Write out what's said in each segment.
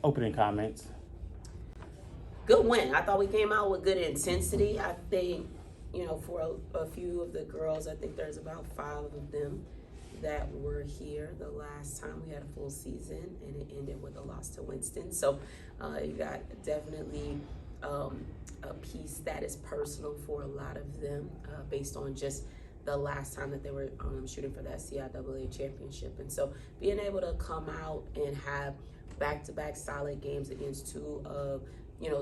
Opening comments. Good win. I thought we came out with good intensity. I think, for a few of the girls, I think there's about 5 of them that were here the last time we had a full season, and it ended with a loss to Winston. So you got definitely a piece that is personal for a lot of them based on just the last time that they were shooting for that CIAA championship. And so being able to come out and have back-to-back solid games against 2 of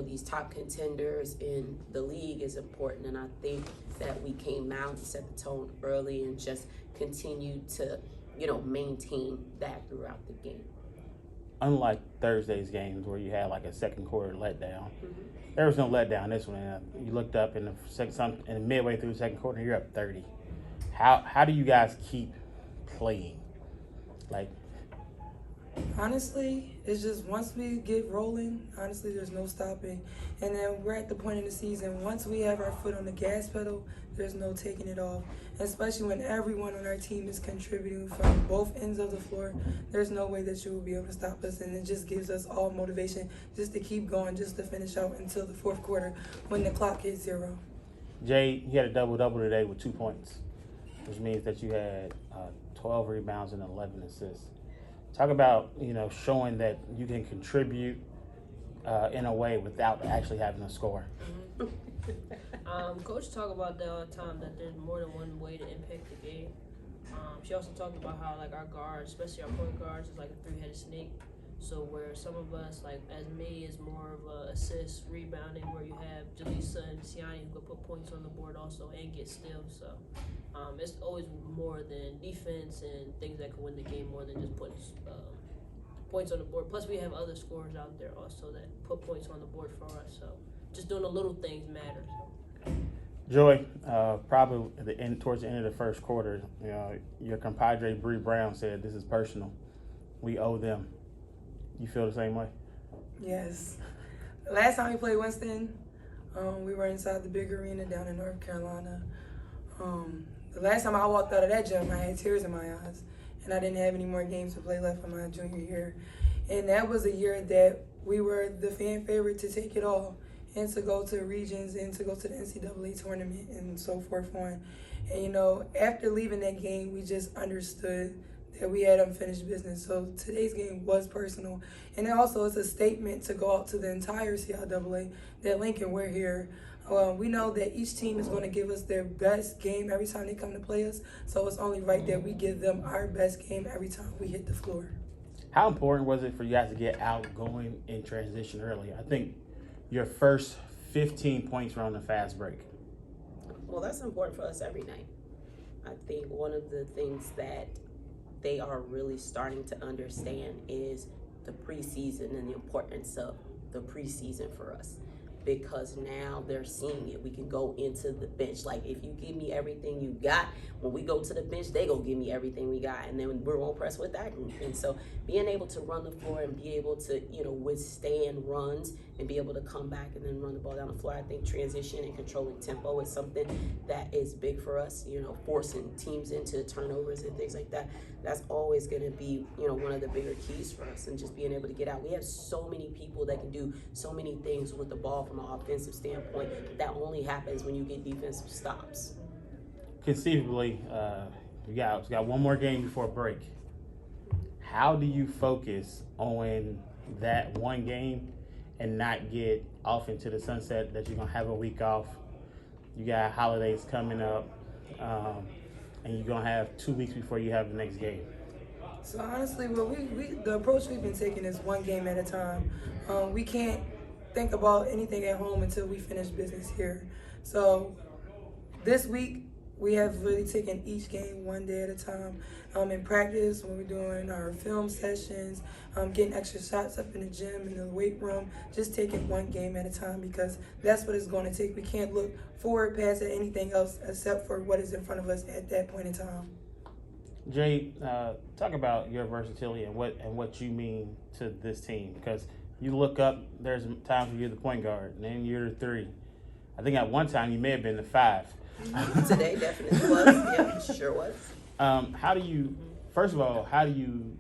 these top contenders in the league is important. And I think that we came out and set the tone early and just continued to maintain that throughout the game. Unlike Thursday's games where you had like a second quarter letdown, there was no letdown this one. You looked up in the midway through the second quarter, you're up 30. How do you guys keep playing? Like, honestly, it's just once we get rolling, honestly, there's no stopping. And then we're at the point in the season, once we have our foot on the gas pedal, there's no taking it off. Especially when everyone on our team is contributing from both ends of the floor, there's no way that you will be able to stop us. And it just gives us all motivation just to keep going, just to finish out until the fourth quarter when the clock hits 0. Jay, you had a double-double today with 2 points, which means that you had 12 rebounds and 11 assists. Talk about, showing that you can contribute in a way without actually having to score. Coach talked about that all the time, that there's more than one way to impact the game. She also talked about how, like, our guards, especially our point guards, is like a 3-headed snake. So where some of us, like as me, is more of a assist, rebounding, where you have Jaleesa and Siani who could put points on the board also and get steals. So it's always more than defense and things that can win the game more than just putting points on the board. Plus we have other scorers out there also that put points on the board for us. So just doing the little things matter. Joy, probably towards the end of the first quarter, your compadre Bree Brown said, "This is personal. We owe them." You feel the same way? Yes. The last time we played Winston, we were inside the big arena down in North Carolina. The last time I walked out of that gym, I had tears in my eyes, and I didn't have any more games to play left for my junior year. And that was a year that we were the fan favorite to take it all and to go to regions and to go to the NCAA tournament and so forth on. And, after leaving that game, we just understood that we had unfinished business. So today's game was personal. And it also is a statement to go out to the entire CIAA that Lincoln, we're here. We know that each team is going to give us their best game every time they come to play us. So it's only right that we give them our best game every time we hit the floor. How important was it for you guys to get out going in transition early? I think your first 15 points were on the fast break. Well, that's important for us every night. I think one of the things that they are really starting to understand is the preseason and the importance of the preseason for us, because now they're seeing it. We can go into the bench. Like, if you give me everything you got, when we go to the bench, they go give me everything we got, and then we're on press with that group. And so being able to run the floor and be able to, withstand runs and be able to come back and then run the ball down the floor, I think transition and controlling tempo is something that is big for us, forcing teams into turnovers and things like that. That's always going to be, one of the bigger keys for us, and just being able to get out. We have so many people that can do so many things with the ball from an offensive standpoint. That only happens when you get defensive stops. Conceivably, we got one more game before break. How do you focus on that one game and not get off into the sunset that you're going to have a week off? You got holidays coming up, and you're going to have 2 weeks before you have the next game. So honestly, the approach we've been taking is one game at a time. We can't think about anything at home until we finish business here. So this week, we have really taken each game one day at a time. In practice, when we're doing our film sessions, getting extra shots up in the gym, in the weight room, just taking one game at a time, because that's what it's going to take. We can't look forward past at anything else except for what is in front of us at that point in time. Jay, talk about your versatility and what you mean to this team, because you look up, there's times where you're the point guard, and then you're the 3. I think at one time you may have been the 5. Today definitely was. Yeah, sure was. How do you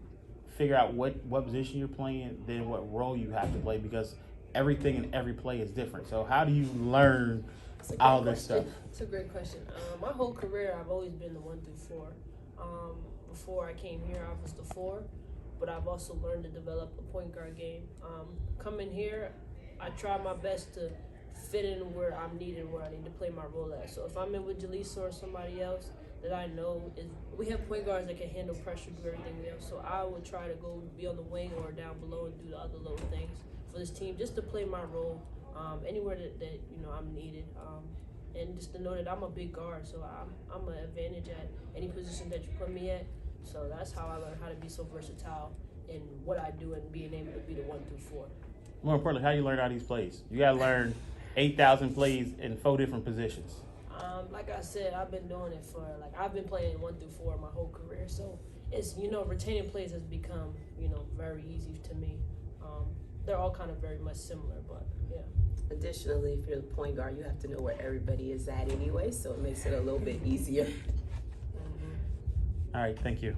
figure out what position you're playing, then what role you have to play, because everything in every play is different. So how do you learn all this stuff? It's a great question. My whole career, I've always been the 1 through 4. Before I came here, I was the 4, but I've also learned to develop a point guard game. Coming here, I try my best to fit in where I'm needed, where I need to play my role at. So if I'm in with Jaleesa or somebody else that I know is, we have point guards that can handle pressure, do everything else. So I would try to go be on the wing or down below and do the other little things for this team, just to play my role anywhere that I'm needed. And just to know that I'm a big guard, so I'm an advantage at any position that you put me at. So that's how I learned how to be so versatile in what I do and being able to be the 1 through 4. More importantly, how you learn all these plays? You got to learn 8,000 plays in 4 different positions. Like I said, I've been doing it for, I've been playing 1 through 4 my whole career. So it's, retaining plays has become, very easy to me. They're all kind of very much similar, but yeah. Additionally, if you're the point guard, you have to know where everybody is at anyway, so it makes it a little bit easier. All right, thank you.